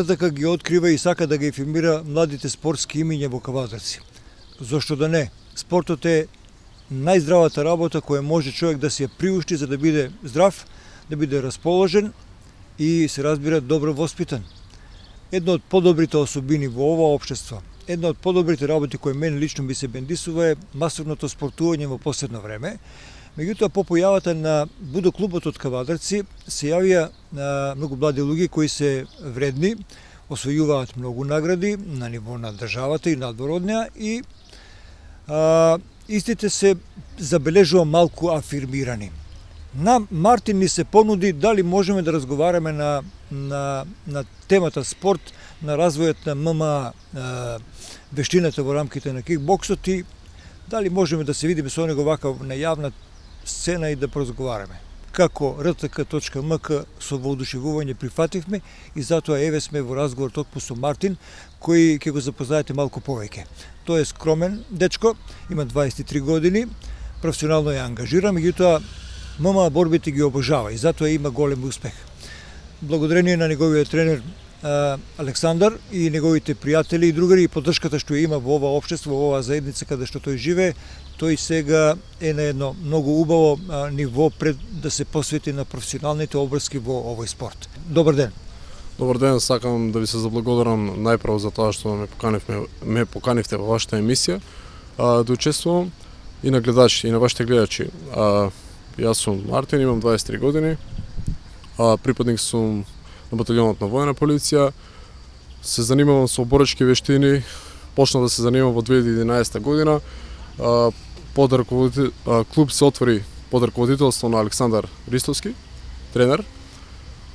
дека ги открива и сака да ги информира младите спортски имиња во Кавадарци. Зошто да не? Спортот е најздравата работа која може човек да се ја приушти за да биде здрав, да биде расположен и се разбира добро воспитан. Една од подобрите особини во ова општество, една од подобрите работи кои мен лично ми се бендисува е масовното спортување во последно време. Меѓутоа, по појавата на будоклубот од Кавадарци се јавија многу млади луѓе кои се вредни, освојуваат многу награди на ниво на државата и надвор од неа и истите се забележува малку афирмирани. На Мартин ни се понуди дали можеме да разговараме на темата спорт, на развојот на ММА, вештината во рамките на кикбоксот и дали можеме да се видиме со него вака на јавна сцена и да поразговараме. Како rtk.mk со воодушевување прифативме и затоа еве сме во разговор токму со Мартин, кој ќе го запознаете малку повеќе. Тој е скромен дечко, има 23 години, професионално е ангажиран, меѓутоа ММА борбите ги обожава и затоа има голем успех. Благодарение на неговиот тренер Александар и неговите пријатели и другари и поддршката што ја има во ова општество, во оваа заедница каде што тој живее, тој сега е на едно многу убаво ниво пред да се посвети на професионалните обврски во овој спорт. Добар ден. Добар ден, сакам да ви се заблагодарам најпрво за тоа што ме поканивте во вашата емисија да учествувам и на гледачи и на вашите гледачи. Јас сум Мартин, имам 23 години, припадник сум на баталионот на војна полиција, се занимавам со боречки вештини, почнав да се занимавам во 2011 година. Клуб се отвори под раководителство на Александар Ристовски, тренер.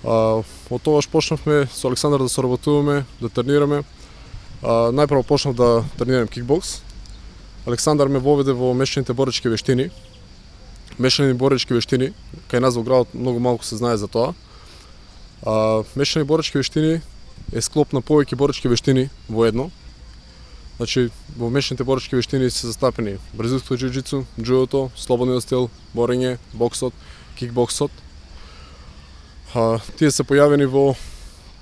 Од тогаш почнавме со Александар да соработуваме, да тренираме. Најпрво почнав да тренирам кикбокс. Александар ме воведе во мешаните боречки вештини. Мешани боречки вештини, кај нас во градот многу малку се знае за тоа. Мешани боречки вештини е склоп на повеќе боречки вештини во едно. Значи, во мешаните боречки вештини се застапени бразилското џиу-џицу, џудото, слободниот стил, борење, боксот, кикбоксот. Тие се појавени во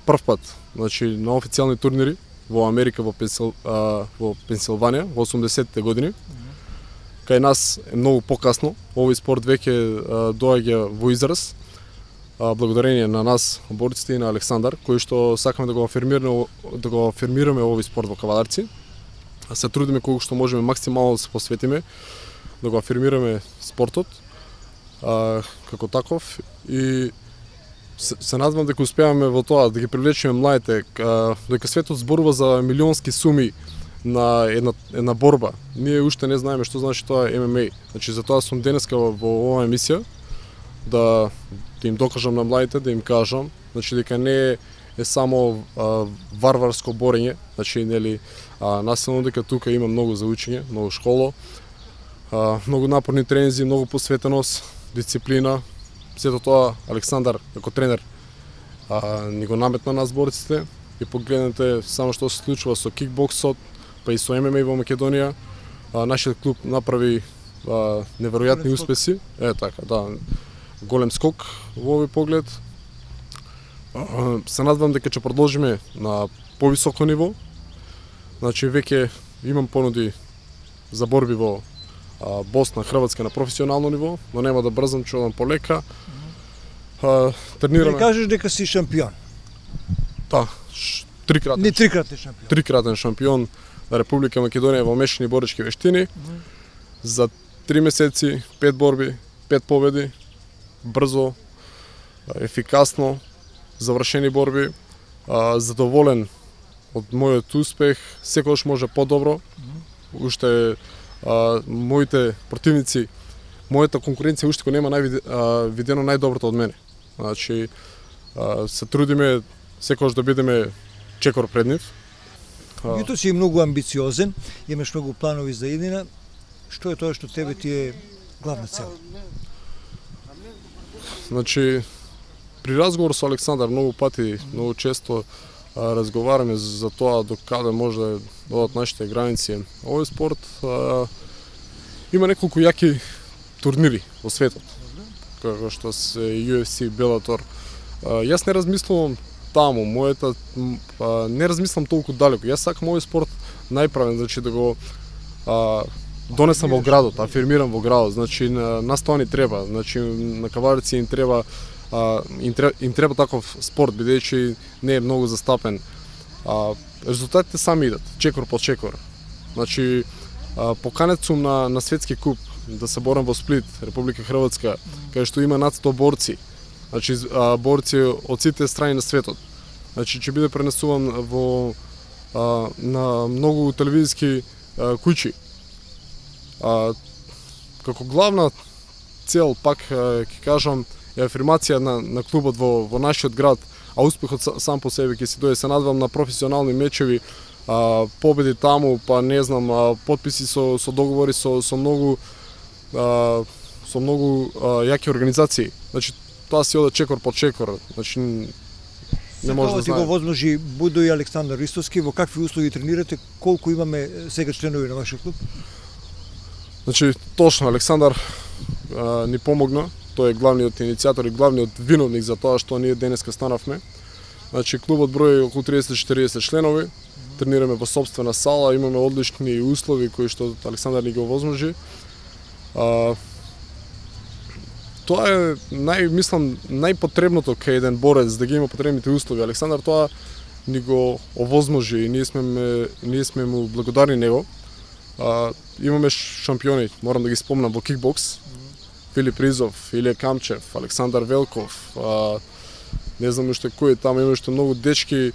прв пат, значи на официјални турнири во Америка, во Пенсилванија, во 80-те години. Кај нас е многу покасно, овој спорт веќе доаѓа во израз, благодарение на нас, борците и на Александар, кои што сакаме да го афирмираме овој спорт во Кавадарци. Се трудиме колку што можеме максимално да се посветиме, да го афирмираме спортот како таков и се надевам дека успеаме во тоа да ги привлечеме младите, дека светот зборува за милионски суми на една борба. Ние уште не знаеме што значи тоа ММА. Значи затоа сум денеска во оваа емисија да им докажам на младите, да им кажам, значи дека не е само варварско борење, значи нели насилно, дека тука има многу за учење, многу школо, многу напорни тренинзи, многу посветеност, дисциплина. Сето тоа Александар како тренер ни го наметна нас борците и погледнете само што се случува со кикбоксот, па и со ММА во Македонија. Нашиот клуб направи неверојатни успеси. Така, да, голем скок во овој поглед. Се надевам дека ќе продолжиме на повисоко ниво. Значи веќе имам понуди за борби во Босна, Хрватска на професионално ниво, но нема да брзам, ќе одам полека. Тренираме. Не кажеш дека си шампион? Да, трикратен шампион. Трикратен шампион на Република Македонија во мешани боречки вештини. За 3 месеци, 5 борби, 5 победи, брзо, ефикасно, завршени борби, задоволен од мојот успех, секогаш може подобро. Уште моите противници, мојата конкуренција уште го нема видено најдоброто од мене. Значи, се трудиме секогаш да бидеме чекор пред нив. Јуто си многу амбициозен, имаш многу планови за иднина. Што е тоа што тебе ти е главна цел? Значи, при разговор со Александар многу пати, многу често разговараме за тоа до каде може да одат нашите граници. Овој спорт има неколку јаки турнири во светот, како што се UFC, Bellator. Јас не размислувам таму, мојата не размислам толку далеко. Јас сакам овој спорт најправен, значи да го донесам во градот, афирмирам во градот, значи нас тоа ни треба, значи на каварци им треба таков спорт, бидејќи не е многу застапен. Резултатите сами идат, чекор по чекор. Значи поканет сум на светски куп да се борам во Сплит, Република Хрватска, каде што има над 100 борци. Значи борци од сите страни на светот. Значи ќе биде пренесуван на многу телевизиски куќи. Како главна цел, пак ќе кажам, е афирмација на клубот во нашиот град, а успехот сам по себе ќе се дојде. Се надевам на професионални мечеви, победи таму, па не знам, потписи со договори со многу јаки организации. Значи тоа си оде чекор по чекор. Значи не може да знае. Тоа го возможи Будо и Александар Ристовски. Во какви услови тренирате? Колку имаме сега членови на вашиот клуб? Значи точно Александар ни помогна. Тој е главниот иницијатор и главниот виновник за тоа што ние денеска станавме. Значи клубот брои околу 30-40 членови. Тренираме во сопствена сала, имаме одлични услови кои што Александар ни го возможи. Тоа е најпотребното кај еден борец, да ги има потребните услови. Александар тоа ни го овозможи и ние сме му благодарни него. Имаме шампиони, морам да ги спомнам, во кикбокс. Филип Ризов, Илија Камчев, Александар Велков, не знам уште кои таму, има уште многу дечки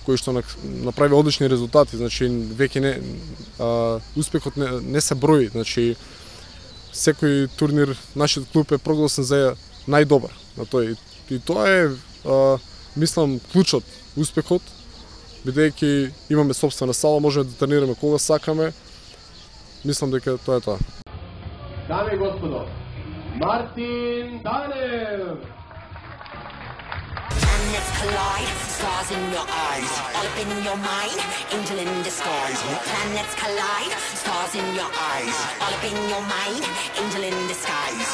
кои што направи одлични резултати. Значи веќе успехот не се брои. Значи секој турнир нашиот клуб е прогласен за најдобар на тој. И тоа е мислам клучот успехот, бидејќи имаме сопствена сала, можеме да тренираме кога сакаме. Мислам дека тоа е тоа. Дами и господо, Мартин Танев! Planets collide, stars in your eyes, all up in your mind, angel in disguise. Planets collide, stars in your eyes, all up in your mind, angel in disguise.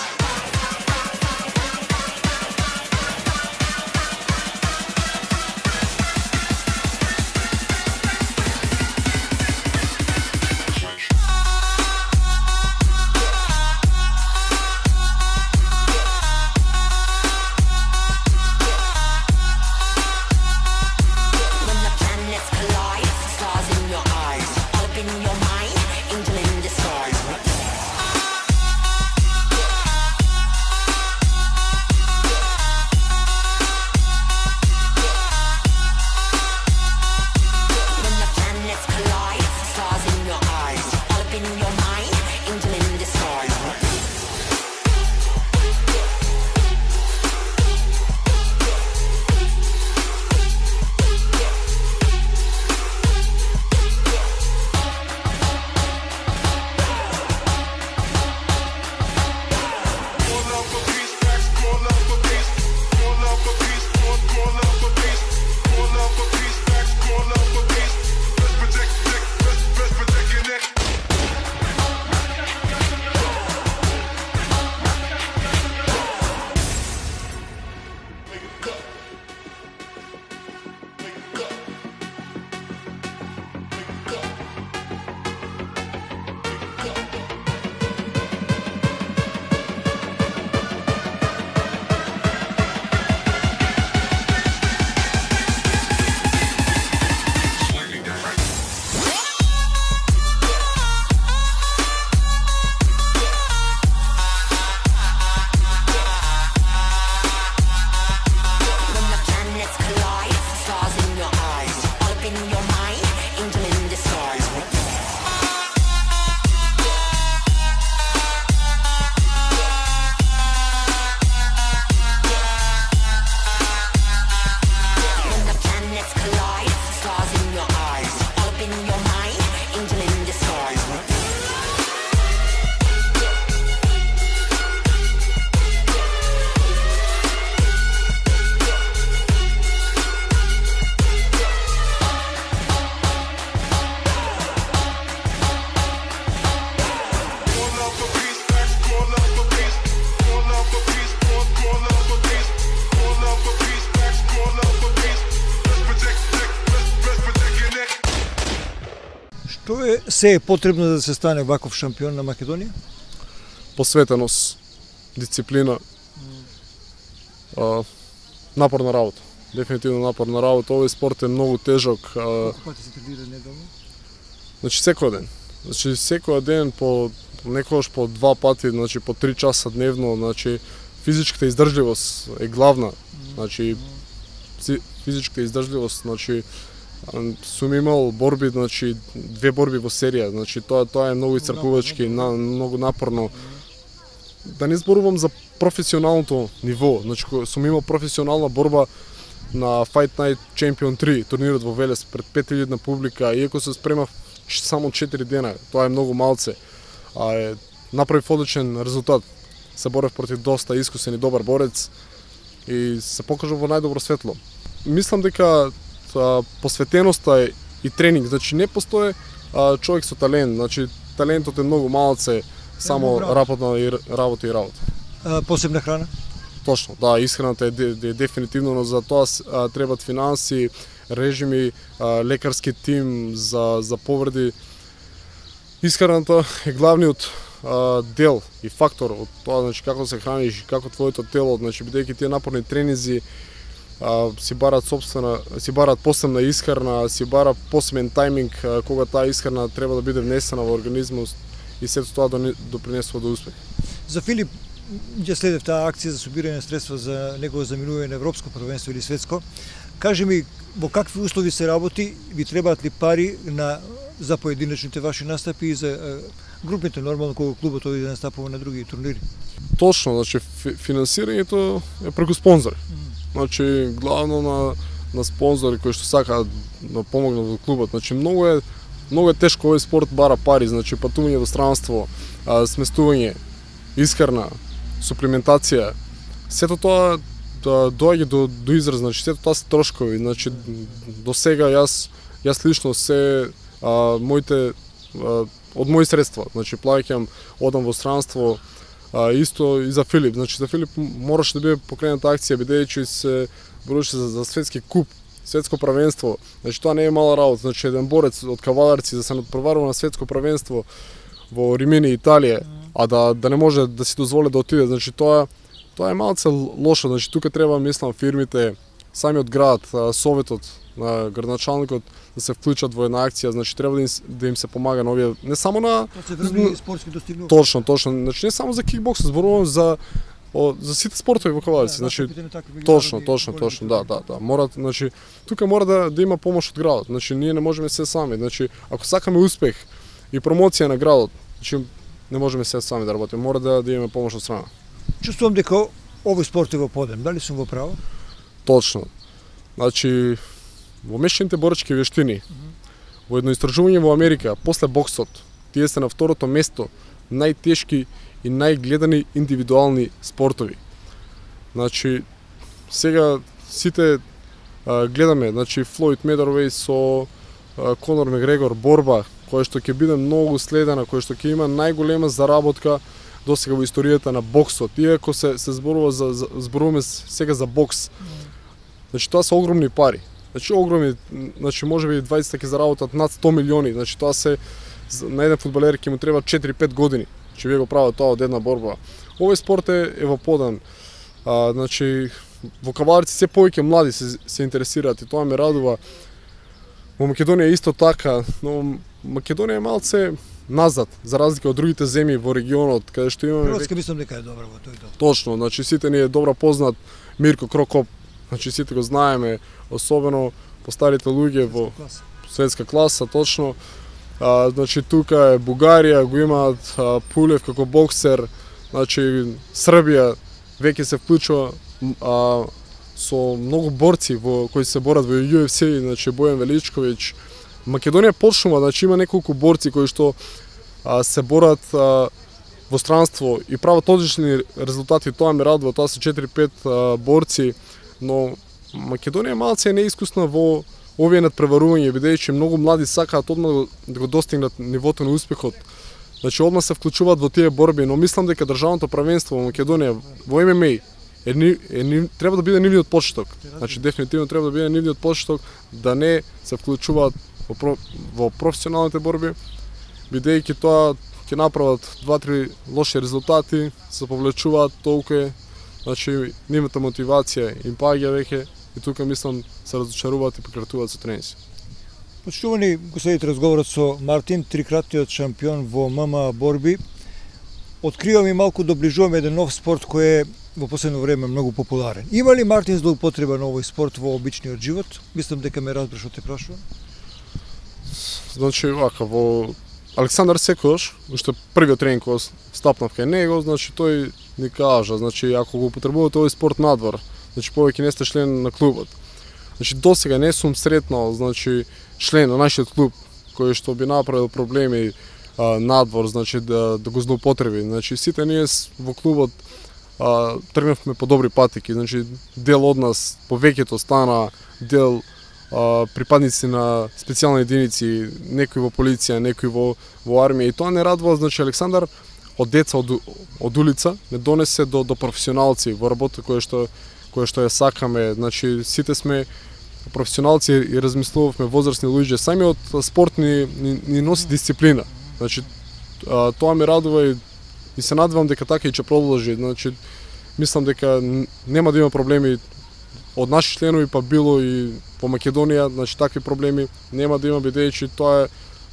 Тоа се е потребно да се стане ваков шампион на Македонија? Посветеност, дисциплина, напорна работа. Дефинитивно напорна работа. Овој спорт е многу тежок. Колку пати се тренира неделно? Значи секој ден. Значи секој ден по некогаш по 2 пати, значи по 3 часа дневно, значи физичката издржливост е главна. Значи физичката издржливост, значи сум имал борби, значи 2 борби во серија, значи тоа е многу исцрпувачки, многу напорно. Да не зборувам за професионалното ниво, значи сум имал професионална борба на Fight Night Champion 3, турнирот во Велес пред 5000 публика, иако се спремав само 4 дена, тоа е многу малце. Направив одличен резултат. Се борев против доста искусен и добар борец и се покажав во најдобро светло. Мислам дека посветеноста и тренинг, значи не постои човек со талент, значи талентот е многу малце, само работа и работа. Посебна храна? Точно, да, исхраната е дефинитивно, но за тоа требат финанси, режими, лекарски тим за повреди. Исхраната е главниот дел и фактор од тоа, значи како се храниш, како твоето тело, значи бидејќи тие напорни тренинзи си барат посебна исхрана, си бара посебен тајминг кога таа исхрана треба да биде внесена во организмот и сето тоа допринесува до успех. За Филип, ја следев таа акција за собирање средства за негово заминување на европско првенство или светско. Кажи ми, во какви услови се работи, ви требаат ли пари за поединечните ваши настапи и за групите, нормално кога клубот оди да настапува на други турнири? Точно, значи финансирањето е преку спонзори. Значи главно на спонзори кои што сакаат да помогнат во клубот. Значи многу е тешко, овој спорт бара пари, значи патување во странство, сместување, исхрана, суплементација. Сето тоа доаѓа до израз, значи сето тоа се трошкови. Значи до сега јас лично се од мои средства, значи плаќам, одам во странство, исто и за Филип. Значи за Филип мораше да биде покрената акција бидејќи се бореше за светски куп, светско првенство. Значи тоа не е мала работа, значи еден борец од кавалерци да се надпреварува на светско првенство во Римини, Италија, а да не може да си дозволи да отиде, значи тоа е малце лошо. Значи тука треба, мислам, фирмите, самиот град, советот на градоначалникот да се вклучат во една акција, значи треба да им се помага на овие, не само на се врви спортски достигнувања. Точно, значи не само за кикбокс, зборувам за сите спортови во кавалерци, значи точно, да. Мора, значи тука мора да има помош од градот. Значи ние не можеме се сами. Значи ако сакаме успех и промоција на градот, значи не можеме се сами да работиме, мора да имаме помош од страна. Чувствувам дека овој спорт е во подем, дали сум во право? Точно. Значи во мешаните борачки вештини, во едно истражување во Америка, после боксот, тие се на второто место најтешки и најгледани индивидуални спортови. Значи сега сите гледаме, значи Флојд Медејуей со Конор Мегрегор борба која што ќе биде многу следена, која што ќе има најголема заработка досега во историјата на боксот. Иако се зборуваме сега за бокс. Значи тоа се огромни пари. Значи можеби 20 ќе заработат над 100 милиони. Значи тоа се на еден фудбалер ќе му треба 4-5 години. Че вие го прават тоа од една борба. Овој спорт е во подем. Значи во кавалерци се повеќе млади се интересираат и тоа ме радува. Во Македонија исто така, но Македонија е малце назад, за разлика од другите земји во регионот, каде што имаме... Хрватска мислам дека е добра во тој дел. Точно, значи сите ни е добро познат Мирко Крокоп, значи сите го знаеме, особено постарите луѓе во светска класа, точно. Значи тука е Бугарија, го имаат Пулев како боксер, значи Србија веќе се вклучува со многу борци кои се борат во UFC, значи Бојан Величковиќ. Македонија почнува, значи има неколку борци кои што се борат во странство и прават одлични резултати, тоа ме радува, тоа се 4-5 борци, но Македонија малце е неискусна во овие надпреварување, бидејќи многу млади сакаат одма да го достигнат нивото на успехот. Значи одма се вклучуваат во тие борби, но мислам дека државното првенство во Македонија во ММА треба да биде нивниот почеток. Значи дефинитивно треба да биде нивниот почеток, да не се вклучуваат во професионалните борби, бидејќи тоа ќе направат 2-3 лоши резултати, се повлечуваат толку, значи нивната мотивација им паѓа веќе и тука мислам се разочаруваат и прекратуваат со тренинзи. Почитувани, го следите разговорот со Мартин, трикратниот шампион во ММА борби. Откриваме и малку доближуваме еден нов спорт кој е во последно време многу популарен. Има ли Мартин злоупотреба на овој спорт во обичниот живот? Мислам дека ме разбраш што те прашувам. Значи, вака, во Александар секогаш, уште првиот тренинг кога стапнав кај него, значи тој ни кажа, значи ако го употребувате овој спорт надвор, значи повеќе не сте член на клубот. Значи досега не сум сретнал, значи член на нашиот клуб кој што би направил проблеми надвор, значи да го злоупотреби. Значи сите ние во клубот тргнавме по добри патеки, значи дел од нас повеќето стана дел припадници на специјални единици, некои во полиција, некои во армија, и тоа не радува. Значи Александар од деца од улица не донесе до професионалци во работа која што ја сакаме. Значи сите сме професионалци и размислувавме возрастни луѓе. Самиот спорт ни носи дисциплина. Значи тоа ме радува и се надевам дека така и ќе продолжи. Значи мислам дека нема да има проблеми од наши членови, па било и во Македонија, значи такви проблеми нема да има, бидејќи тоа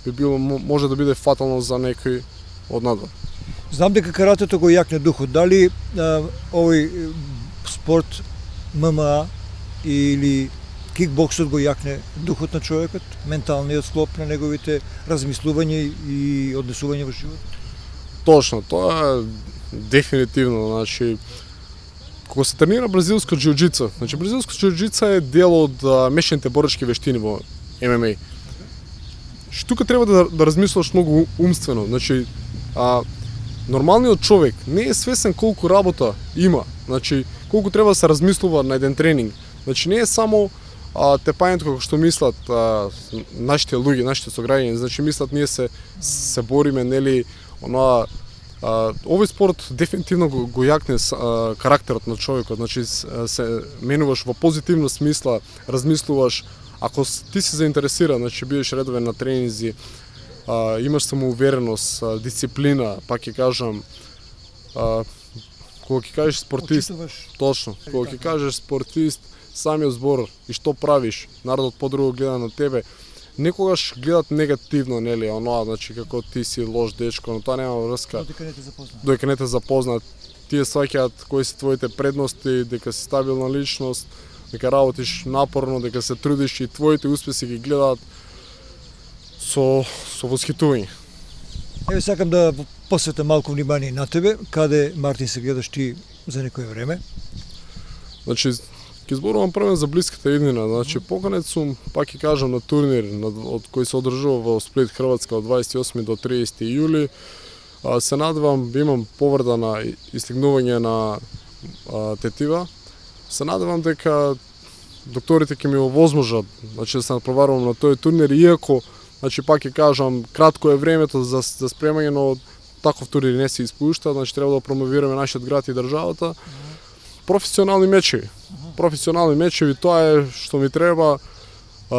би било, може да биде фатално за некој од надвор. Знам дека каратето го јакне духот. Дали овој спорт ММА или кикбоксот го јакне духот на човекот, менталниот склоп на неговите размислувања и однесување во живот? Точно, тоа дефинитивно, значи кога се тренира бразилско џиу-џицу, значи бразилско џиу-џицу е дел од мешаните боречки вештини во ММА. Тука треба да размислуваш многу умствено, значи нормалниот човек не е свесен колку работа има, значи колку треба да се размислува на еден тренинг. Значи не е само тепањето како што мислат нашите луѓе, нашите сограѓани, значи мислат ние се бориме, нели, онаа овој спорт дефинитивно го јакне карактерот на човекот, значи се менуваш во позитивна смисла, размислуваш, ако ти си заинтересиран, значи бидеш редовен на тренинзи, имаш самоувереност, дисциплина, пак ќе кажам, кога ќе кажеш спортист, точно, кога ќе кажеш спортист, самиот збор и што правиш, народот подруго гледа на тебе, некогаш гледат негативно, нели, оноа, значи како ти си лош дечко, но тоа нема врска. Додека не те запознат. Тие сваќаат кои се твоите предности, дека си стабилна личност, дека работиш напорно, дека се трудиш и твоите успеси ги гледаат со восхитување. Еве сакам да посветам малку внимание на тебе, каде Мартин се гледаш ти за некое време? Значи ќе зборувам првен за блиската иднина, значи поканет сум, пак ќе кажам, на турнир од кој се одржува во Сплит, Хрватска од 28 до 30 јули. Се надевам, имам повреда на истигнување на тетива. Се надевам дека докторите ќе ми овозможат, значи да се натпреварувам на тој турнир, иако, значи пак ќе кажам, кратко е времето за спремање, но таков турнир не се испушта, значи треба да промовираме нашиот град и државата. Професионални мечеви, тоа е што ми треба.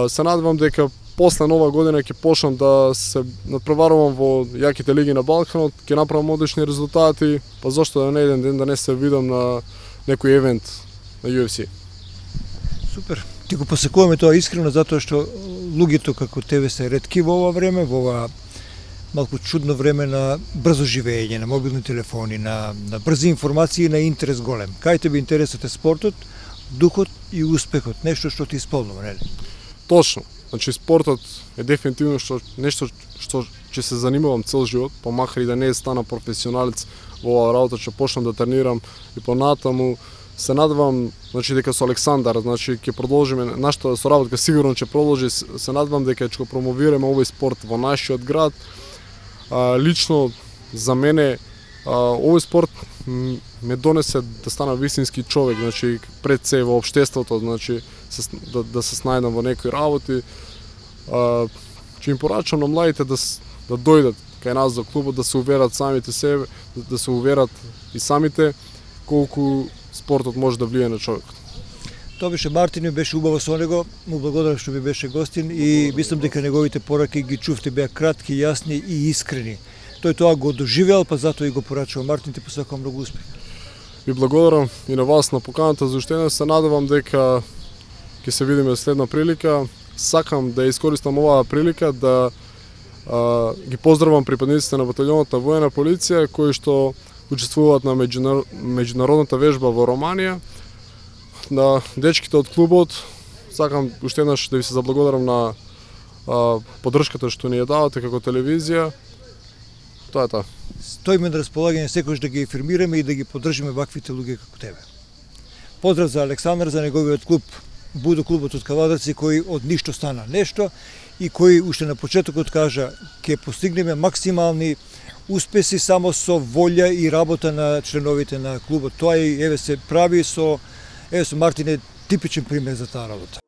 Се надевам дека после нова година ќе почнам да се натпреварувам во јаките лиги на Балканот, ќе направам одлични резултати, па зошто да не еден ден да не се видам на некој евент на UFC. Супер. Ти го посекуваме тоа искрено затоа што луѓето како тебе се ретки во ова време, во ова малку чудно време на брзо живење, на мобилни телефони, на брзи информации, на интерес голем. Кај тебе интересот е спортот, духот и успехот, нешто што ти исполнува, нели? Точно. Значи спортот е дефинитивно нешто што ќе се занимавам цел живот, па макар и да не стана професионалец во оваа работа, ќе почнам да тренирам и понатаму. Се надевам, значи дека со Александар, значи ќе продолжиме нашата соработка, сигурно ќе продолжи. Се надевам дека ќе го промовираме овој спорт во нашиот град. Лично за мене овој спорт ме донесе да стана вистински човек, значи пред се во општеството, значи да се снајдам во некои работи. Ќе им порачам на младите да дојдат кај нас за клубот, да се уверат самите себе, да се уверат и самите колку спортот може да влијае на човекот. Тоа беше Мартин, ми беше убаво со него, му благодарам што ми беше гостин и мислам дека неговите пораки ги чувте беа кратки, јасни и искрени. Тој тоа го доживеал, па затоа и го порачува. Мартин, ти посакувам многу успех. Ви благодарам и на вас на поканата за уште еднаш. Се надевам дека ќе се видиме следна прилика. Сакам да искористам оваа прилика да ги поздравам припадниците на баталјонот на воена полиција кои што учествуваат на меѓународната вежба во Романија. На дечките од клубот сакам уште еднаш да ви се заблагодарам на поддршката што ни ја давате како телевизија. Тоа е тоа. Стоиме на располагање секојаш да ги информираме и да ги поддржиме ваквите луѓе како тебе. Поздрав за Александар, за неговиот клуб Будо клубот од Кавадарци, кој од ништо стана нешто и кој уште на почетокот кажа ќе постигнеме максимални успеси само со волја и работа на членовите на клубот. Тоа и еве се прави со Мартин е типичен пример за таа работа.